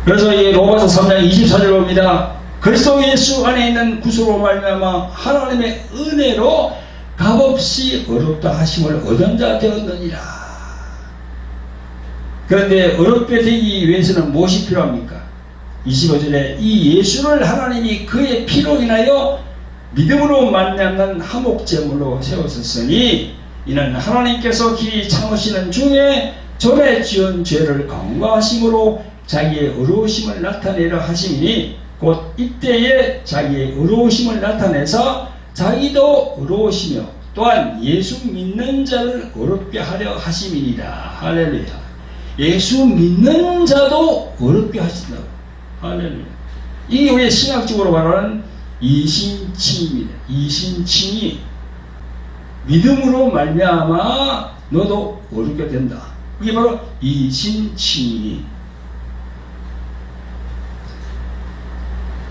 그래서 이 로마서 3장 24절 봅니다. 그리스도 예수 안에 있는 구속으로 말미암아 하나님의 은혜로 값없이 어렵다 하심을 얻은 자 되었느니라. 그런데 어렵게 되기 위해서는 무엇이 필요합니까? 25절에 이 예수를 하나님이 그의 피로 인하여 믿음으로 말미암는 화목제물로 세우셨으니 이는 하나님께서 길이 참으시는 중에 전에 지은 죄를 간과하심으로 자기의 의로우심을 나타내려 하심이니 곧 이때에 자기의 의로우심을 나타내서 자기도 의로우시며 또한 예수 믿는 자를 의롭게 하려 하심이니라. 할렐루야. 예수 믿는 자도 의롭게 하신다고. 할렐루야. 이게 우리 신학적으로 말하는 이신칭입니다. 이신칭이 믿음으로 말미암아 너도 의롭게 된다. 그게 바로 이신칭이.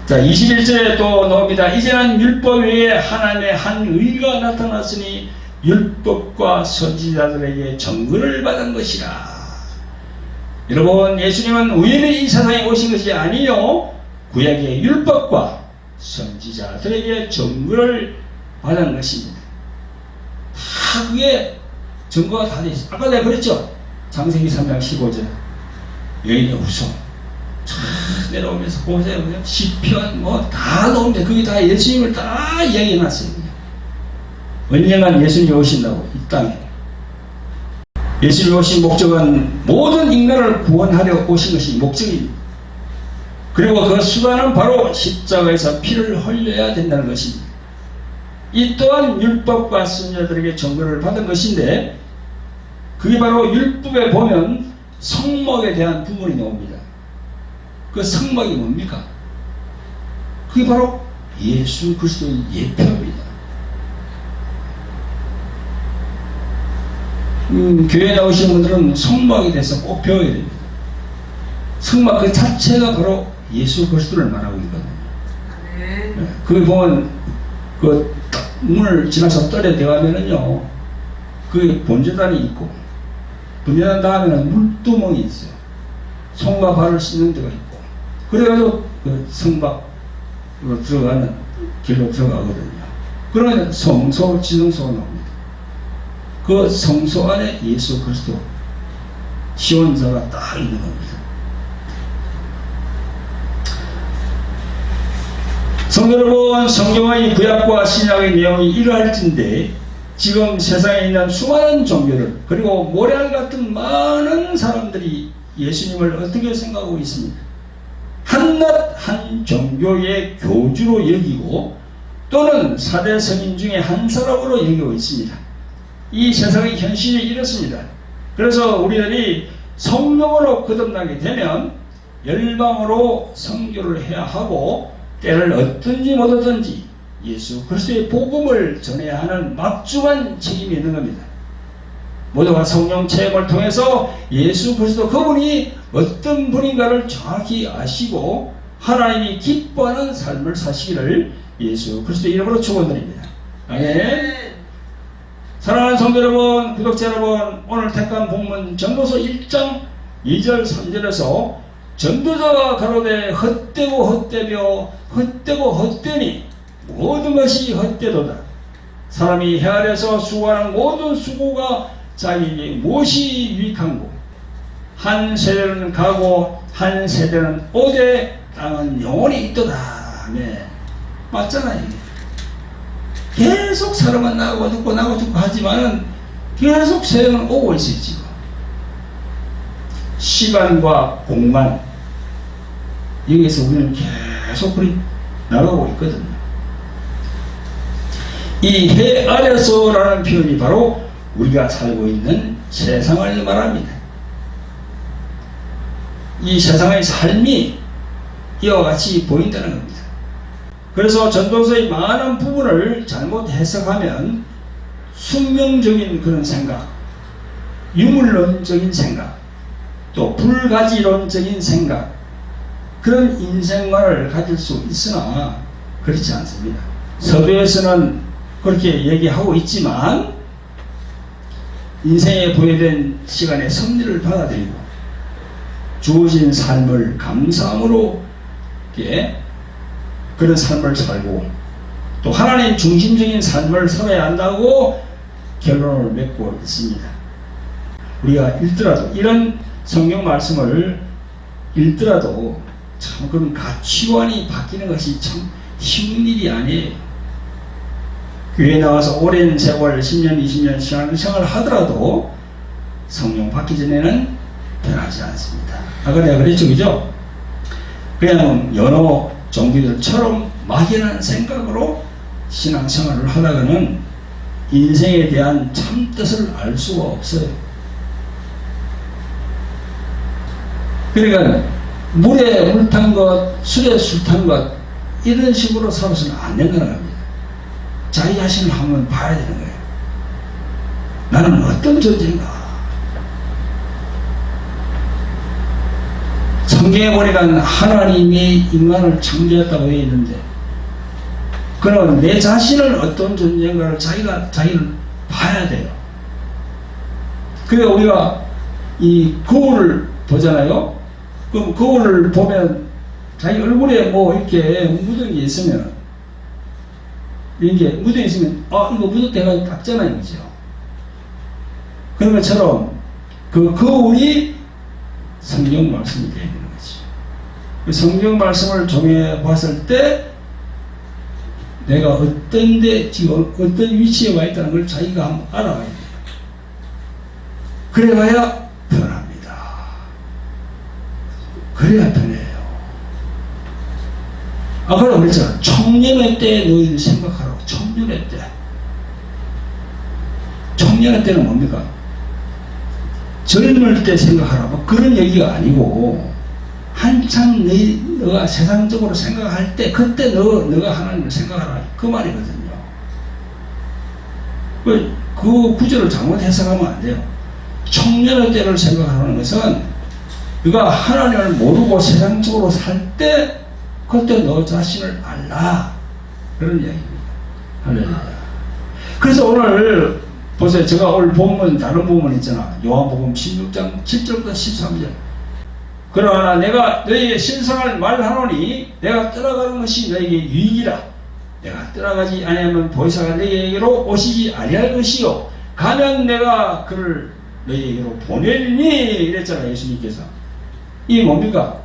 자, 21절에 또 나옵니다. 이제는 율법 외에 하나님의 한 의가 나타났으니 율법과 선지자들에게 정근을 받은 것이라. 여러분, 예수님은 우연히 이 세상에 오신 것이 아니요 구약의 율법과 선지자들에게 정근을 받은 것입니다. 다 그게 증거가 다 되어 있어요. 아까 내가 그랬죠? 창세기 3장 15절 여인의 후손 내려오면서 보세요. 시편 뭐 다 나옵니다. 그게 다 예수님을 다 이야기해놨어요. 언젠간 예수님이 오신다고 이 땅에. 예수님이 오신 목적은 모든 인간을 구원하려 오신 것이 목적입니다. 그리고 그 수단은 바로 십자가에서 피를 흘려야 된다는 것입니다. 이 또한 율법과 선지자들에게 정근을 받은 것인데 그게 바로 율법에 보면 성막에 대한 부분이 나옵니다. 그 성막이 뭡니까? 그게 바로 예수 그리스도의 예표입니다. 교회에 나오시는 분들은 성막에 대해서 꼭 배워야 됩니다. 성막 그 자체가 바로 예수 그리스도를 말하고 있거든요. 네. 그게 보면 그 문을 지나서 떨에 들어가면은요, 그 본전단이 있고 본전단 다음에는 물두멍이 있어요. 손과 발을 씻는 데가 있고, 그래가지고 그 성막으로 들어가는 길로 들어가거든요. 그러면 성소, 지성소가 나옵니다. 그 성소 안에 예수 그리스도 시원자가 딱 있는 겁니다. 성도 여러분, 성경의 구약과 신약의 내용이 이러할진데 지금 세상에 있는 수많은 종교를 그리고 모래알 같은 많은 사람들이 예수님을 어떻게 생각하고 있습니까? 한낱 한 종교의 교주로 여기고 또는 4대 성인 중에 한 사람으로 여기고 있습니다. 이 세상의 현실이 이렇습니다. 그래서 우리들이 성령으로 거듭나게 되면 열방으로 선교를 해야 하고 때를 얻든지 못 얻든지 예수 그리스도의 복음을 전해야 하는 막중한 책임이 있는 겁니다. 모두가 성령 체험을 통해서 예수 그리스도 그분이 어떤 분인가를 정확히 아시고 하나님이 기뻐하는 삶을 사시기를 예수 그리스도의 이름으로 축원드립니다. 아멘. 사랑하는 성도 여러분, 구독자 여러분, 오늘 택한 본문 전도서 1장 2절 3절에서 전도자가 가로되 헛되고 헛되며 헛되고 헛되니 모든 것이 헛되도다. 사람이 해 아래서 수고하는 모든 수고가 자기에게 무엇이 유익한고 한 세대는 가고 한 세대는 오되 땅은 영원히 있도다. 네. 맞잖아요. 계속 사람은 나고 죽고 하지만은 계속 세상은 오고 있어요. 지금 시간과 공간 여기서 우리는 계속 그리 나가고 있거든요. 이 해 아래서라는 표현이 바로 우리가 살고 있는 세상을 말합니다. 이 세상의 삶이 이와 같이 보인다는 겁니다. 그래서 전도서의 많은 부분을 잘못 해석하면 숙명적인 그런 생각, 유물론적인 생각, 또 불가지론적인 생각, 그런 인생관을 가질 수 있으나 그렇지 않습니다. 서두에서는 그렇게 얘기하고 있지만 인생에 부여된 시간에 섭리를 받아들이고 주어진 삶을 감사함으로 그런 삶을 살고 또 하나님 중심적인 삶을 살아야 한다고 결론을 맺고 있습니다. 우리가 읽더라도 이런 성경 말씀을 읽더라도 참 그런 가치관이 바뀌는 것이 참 쉬운 일이 아니에요. 교회에 나와서 오랜 세월 10년 20년 신앙생활을 하더라도 성령 받기 전에는 변하지 않습니다. 아까 내가 그랬죠, 그죠? 그냥 여러 종교들처럼 막연한 생각으로 신앙생활을 하다가는 인생에 대한 참뜻을 알 수가 없어요. 그러니까 물에 물 탄 것, 술에 술 탄 것 이런 식으로 살아서는 안 된다는 겁니다. 자기 자신을 한번 봐야 되는 거예요. 나는 어떤 존재인가? 성경에 보니까 하나님이 인간을 창조했다고 되어 있는데 그럼 내 자신을 어떤 존재인가를 자기를 봐야 돼요. 그래서 우리가 이 거울을 보잖아요. 그럼 거울을 보면 자기 얼굴에 뭐 이렇게 묻은 게 있으면 이게 묻어 있으면 이거 묻었대가 닦잖아요, 그죠? 그런 것처럼 그 거울이 성경 말씀이 되는 거지. 그 성경 말씀을 정해 봤을 때 내가 어떤데 지금 어떤 위치에 와 있다는 걸 자기가 한번 알아봐야 돼요. 그래야 편합니다. 그래야 편해요. 아까 그랬잖아. 청년의 때 너희들 생각하라고. 청년의 때. 청년의 때는 뭡니까? 젊을 때 생각하라. 뭐 그런 얘기가 아니고 한창 너가 세상적으로 생각할 때 그때 너가 하나님을 생각하라. 그 말이거든요. 그 구절을 잘못 해석하면 안 돼요. 청년의 때를 생각하라는 것은 너가 하나님을 모르고 세상적으로 살 때 그때 너 자신을 알라. 그런 이야기입니다. 할렐루야. 그래서 오늘 보세요. 제가 오늘 본문 다른 본문 있잖아. 요한복음 16장 7절부터 13절. 그러나 내가 너희에게 신성을 말하노니 내가 떠나가는 것이 너희에게 유익이라. 내가 떠나가지 아니하면 보혜사가 너희에게로 오시지 아니할 것이요 가면 내가 그를 너희에게로 보내리니 이랬잖아요. 예수님께서. 이게 뭡니까?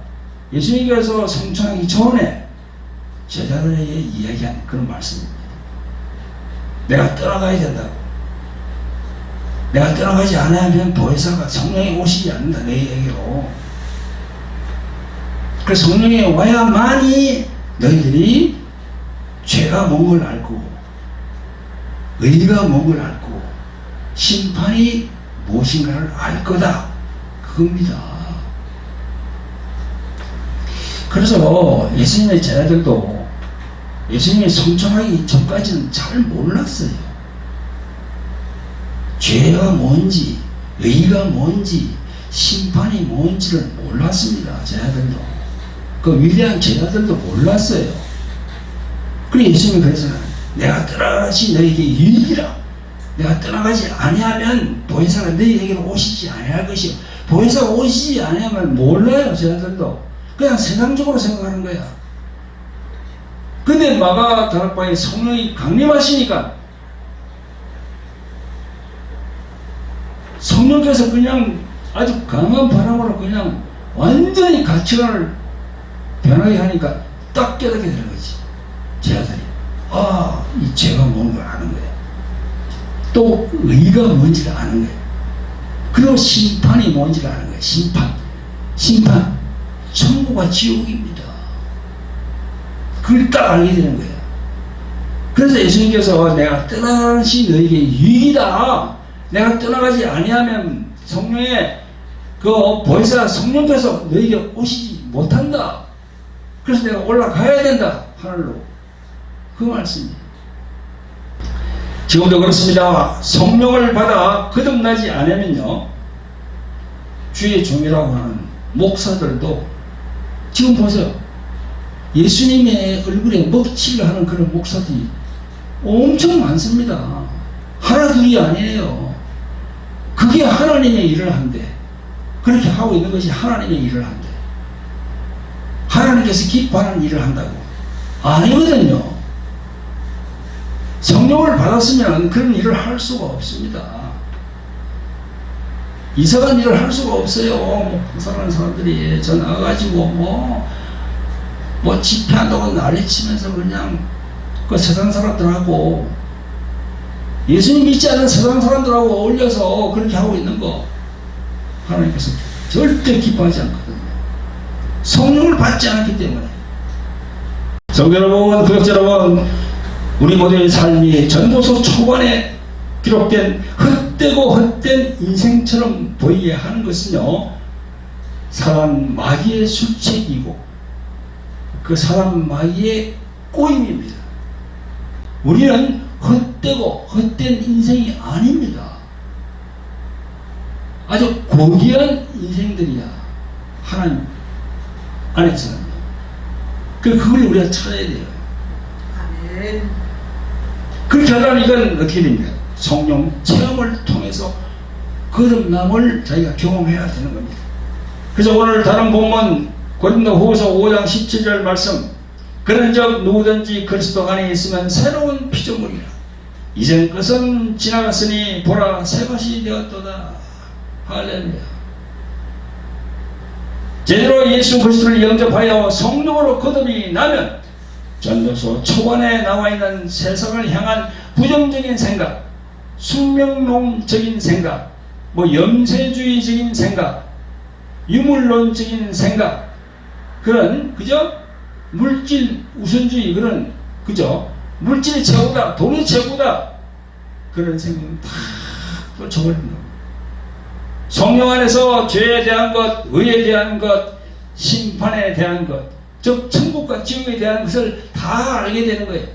예수님께서 성천하기 전에 제자들에게 이야기한 그런 말씀입니다. 내가 떠나가야 된다고. 내가 떠나가지 않으면 보혜사가 성령이 오시지 않는다. 너희에게로. 그래서 성령이 와야만이 너희들이 죄가 뭔 걸 알고 의가 뭔 걸 알고 심판이 무엇인가를 알 거다. 그겁니다. 그래서 예수님의 제자들도 예수님이 성천하기 전까지는 잘 몰랐어요. 죄가 뭔지 의가 뭔지 심판이 뭔지를 몰랐습니다. 제자들도. 그 위대한 제자들도 몰랐어요. 그래 예수님이 그래서 내가 떠나가시 너에게 유익이라. 내가 떠나가지 아니하면 보혜사가 너희에게로 오시지 아니할 것이요. 보혜사가 오시지 아니하면 몰라요. 제자들도 그냥 세상적으로 생각하는 거야. 근데 마가 다락방에 성령이 강림하시니까 성령께서 그냥 아주 강한 바람으로 그냥 완전히 가치관을 변하게 하니까 딱 깨닫게 되는 거지. 제자들이 이 죄가 뭔 걸 아는 거야. 또 의가 뭔지를 아는 거야. 그리고 심판이 뭔지를 아는 거야. 심판 천국과 지옥입니다. 그걸 딱 알게 되는 거야. 그래서 예수님께서 내가 떠나가는 것이 너에게 유익이다. 내가 떠나가지 아니하면 성령의 그 보혜사 성령께서 너에게 오시지 못한다. 그래서 내가 올라가야 된다. 하늘로. 그 말씀이에요. 지금도 그렇습니다. 성령을 받아 거듭나지 않으면요, 주의 종이라고 하는 목사들도 지금 보세요. 예수님의 얼굴에 먹칠을 하는 그런 목사들이 엄청 많습니다. 하나 둘이 아니에요. 그게 하나님의 일을 한대. 그렇게 하고 있는 것이 하나님의 일을 한대. 하나님께서 기뻐하는 일을 한다고. 아니거든요. 성령을 받았으면 그런 일을 할 수가 없습니다. 이상한 일을 할 수가 없어요. 사랑하는 사람들이 저 나가가지고 뭐 집회한다고 난리치면서 그냥 그 세상 사람들하고 예수님 믿지 않는 세상 사람들하고 어울려서 그렇게 하고 있는 거 하나님께서 절대 기뻐하지 않거든요. 성령을 받지 않았기 때문에. 성도 여러분, 구독자 여러분, 우리 모두의 삶이 전도서 초반에 기록된 헛되고 헛된 인생처럼 보이게 하는 것은요, 사람 마귀의 술책이고 그 사람 마귀의 꼬임입니다. 우리는 헛되고 헛된 인생이 아닙니다. 아주 고귀한 인생들이야. 하나님 안에서는. 그걸 우리가 찾아야 돼요. 아멘. 그렇게 하려면 이건 어떻게 됩니까? 성령 체험을 통해서 거듭남을 자기가 경험해야 되는 겁니다. 그래서 오늘 다른 본문 고린도후서 5장 17절 말씀, 그런즉 누구든지 그리스도 안에 있으면 새로운 피조물이라. 이전 것은 지나갔으니 보라 새것이 되었도다. 할렐루야. 제대로 예수 그리스도를 영접하여 성령으로 거듭이 나면 전도서 초반에 나와 있는 세상을 향한 부정적인 생각, 숙명론적인 생각, 염세주의적인 생각, 유물론적인 생각, 그런 그저 물질 우선주의, 그런 그저 물질이 최고다, 돈이 최고다, 그런 생각은 다 쫓아버리는 겁니다. 성령 안에서 죄에 대한 것, 의에 대한 것, 심판에 대한 것, 즉 천국과 지옥에 대한 것을 다 알게 되는 거예요.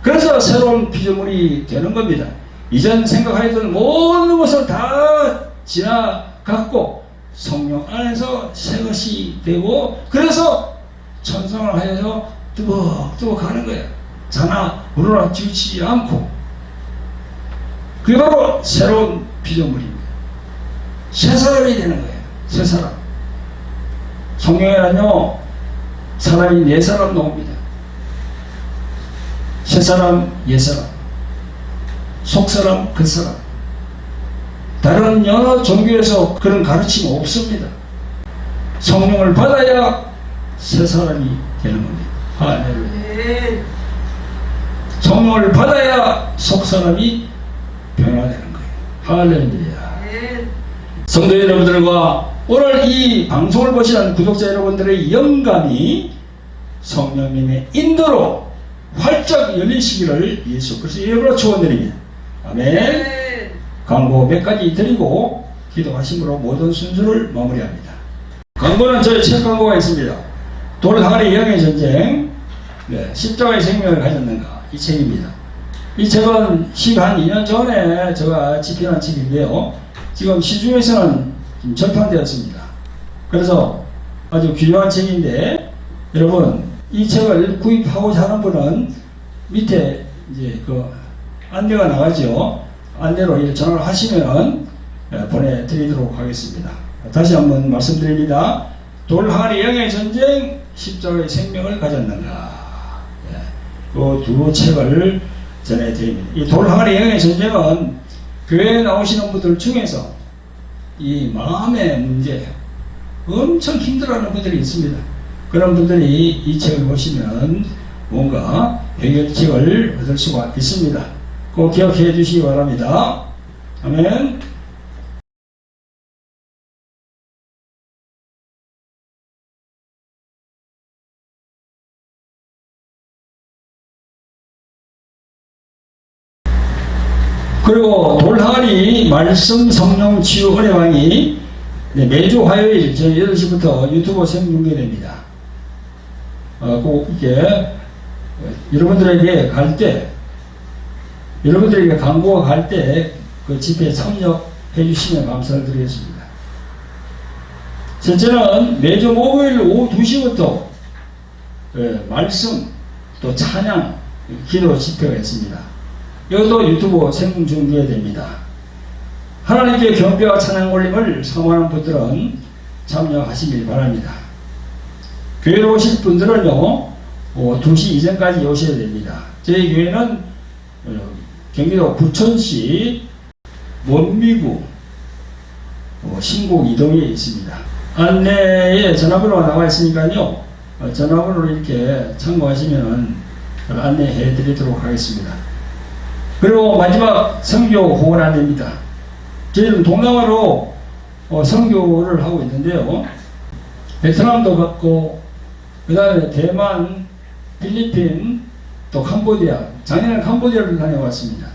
그래서 새로운 피조물이 되는 겁니다. 이전 생각하였던 모든 것을 다 지나갔고 성령 안에서 새 것이 되고, 그래서 천성을 하여서 뚜벅뚜벅 가는 거예요. 자나 우러나 지치지 않고. 그게 바로 새로운 피조물입니다. 새 사람이 되는 거예요. 새 사람. 성경에는요, 사람이 네 사람 나옵니다. 새 사람, 옛 사람, 속 사람, 겉 사람. 다른 여러 종교에서 그런 가르침이 없습니다. 성령을 받아야 새 사람이 되는 겁니다. 할렐루야. 성령을 받아야 속 사람이 변화되는 거예요. 할렐루야. 성도 여러분들과 오늘 이 방송을 보시는 구독자 여러분들의 영감이 성령님의 인도로 활짝 열리시기를 예수 그리스도의 이름으로 축원드립니다. 아멘. 광고 몇 가지 드리고 기도하심으로 모든 순서를 마무리합니다. 광고는 저희 책 광고가 있습니다. 돌 항아리 영의 전쟁, 십자가의 생명을 가졌는가, 이 책입니다. 이 책은 한 2년 전에 제가 집필한 책인데요, 지금 시중에서는 지금 절판되었습니다. 그래서 아주 귀중한 책인데, 여러분 이 책을 구입하고자 하는 분은 밑에 이제 그 안내가 나가죠. 안내로 이렇게 전화를 하시면 보내드리도록 하겠습니다. 다시 한번 말씀드립니다. 돌항아리 영의 전쟁, 십자가의 생명을 가졌는가. 그 두 책을 전해드립니다. 이 돌항아리 영의 전쟁은 교회에 나오시는 분들 중에서 이 마음의 문제, 엄청 힘들어하는 분들이 있습니다. 그런 분들이 이 책을 보시면 뭔가 해결책을 얻을 수가 있습니다. 꼭 기억해 주시기 바랍니다. 아멘. 그리고 돌항아리 말씀 성령 치유 은혜왕이 매주 화요일 저녁 8시부터 유튜브 생중계됩니다. 꼭 이렇게 여러분들에게 갈 때, 여러분들에게 광고가 갈 때 그 집회에 참여해 주시면 감사를 드리겠습니다. 첫째는 매주 목요일 오후 2시부터 말씀 또 찬양 기도 집회가 있습니다. 이것도 유튜브 생중계됩니다. 하나님께 경배와 찬양 올림을 사모하는 분들은 참여하시길 바랍니다. 교회로 오실 분들은요 2시 이전까지 오셔야 됩니다. 저희 교회는 경기도 부천시 원미구 신곡 이동에 있습니다. 안내에 전화번호가 나와 있으니까요 전화번호로 이렇게 참고하시면 안내해 드리도록 하겠습니다. 그리고 마지막 선교 후원 안내입니다. 저희는 동남아로 선교를 하고 있는데요. 베트남도 갔고 그 다음에 대만, 필리핀, 또 캄보디아. 작년에 캄보디아를 다녀왔습니다.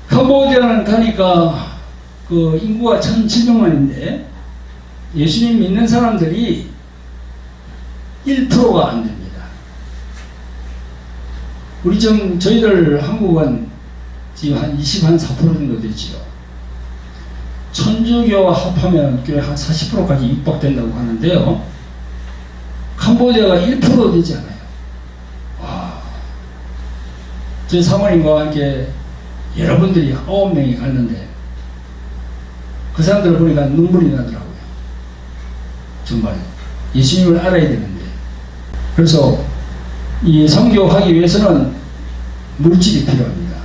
캄보디아는 가니까 그 인구가 1,700만인데 예수님 믿는 사람들이 1%가 안 됩니다. 우리 저희들 한국은 지금 한 24% 정도 되지요. 천주교와 합하면 꽤 한 40%까지 육박된다고 하는데요. 캄보디아가 1% 되지 않아요. 와. 저희 사모님과 함께 여러분들이 9명이 갔는데 그 사람들을 보니까 눈물이 나더라고요. 정말 예수님을 알아야 되는데. 그래서 이 선교하기 위해서는 물질이 필요합니다.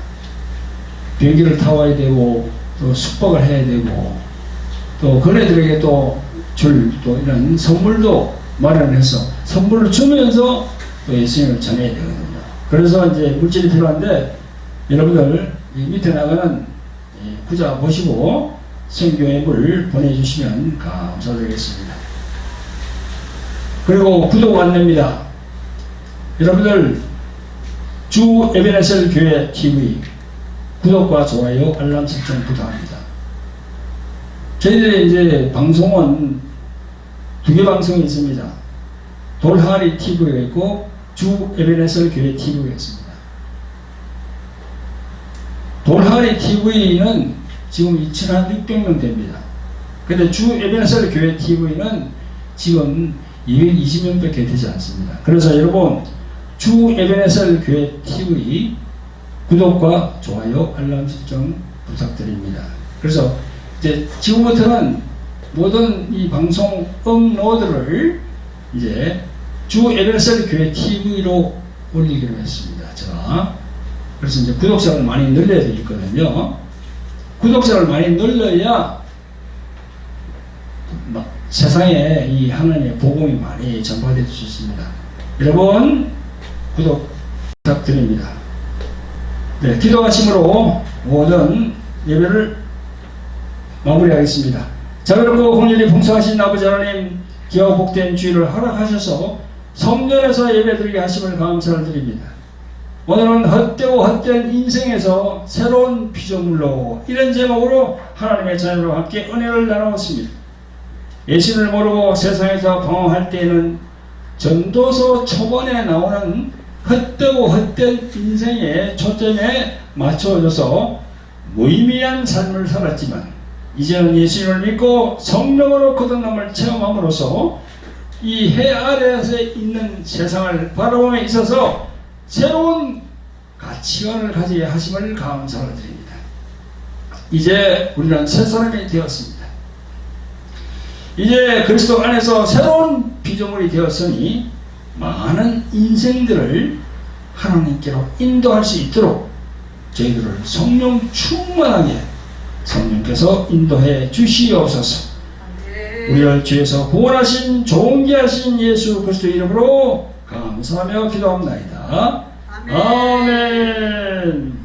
비행기를 타와야 되고 또 숙박을 해야 되고 또 그네들에게 또 이런 선물도 마련해서 선물을 주면서 또 예수님을 전해야 되거든요. 그래서 이제 물질이 필요한데 여러분들 이 밑에 나가는 구자 보시고 선교앱을 보내주시면 감사드리겠습니다. 그리고 구독 안내입니다. 여러분들 주 에베네셀 교회 TV 구독과 좋아요, 알람 설정 부탁합니다. 저희들의 이제 방송은 2개 방송이 있습니다. 돌항아리 TV가 있고 주 에베네셀 교회 TV가 있습니다. 돌항아리 TV는 지금 2,600명 됩니다. 근데 주 에베네셀 교회 TV는 지금 220명밖에 되지 않습니다. 그래서 여러분 주 에베네셀 교회 TV 구독과 좋아요, 알람 설정 부탁드립니다. 그래서 이제 지금부터는 모든 이 방송 업로드를 이제 주 에베네셀 교회 TV로 올리기로 했습니다. 제가 그래서 이제 구독자를 많이 늘려야 되거든요. 구독자를 많이 늘려야 세상에 이 하나님의 복음이 많이 전파될 수 있습니다. 여러분 구독 부탁드립니다. 네, 기도하심으로 모든 예배를 마무리하겠습니다. 자비롭고 공률이 풍성하신 아버지 하나님, 기와 복된 주일을 허락하셔서 성전에서 예배드리게 하심을 감사를 드립니다. 오늘은 헛되고 헛된 인생에서 새로운 피조물로 이런 제목으로 하나님의 자녀와 함께 은혜를 나누었습니다. 예수를 모르고 세상에서 방황할 때에는 전도서 초반에 나오는 헛되고 헛된 인생의 초점에 맞춰져서 무의미한 삶을 살았지만 이제는 예수님을 믿고 성령으로 거듭남을 체험함으로써 이 해 아래에 있는 세상을 바라보며 있어서 새로운 가치관을 가져야 하심을 감사를 드립니다. 이제 우리는 새 사람이 되었습니다. 이제 그리스도 안에서 새로운 피조물이 되었으니 많은 인생들을 하나님께로 인도할 수 있도록 저희들을 성령 충만하게 성령께서 인도해 주시옵소서. 우리를 주에서 구원하신 존귀 하신 예수 그리스도 이름으로 감사하며 기도합니다. 아멘.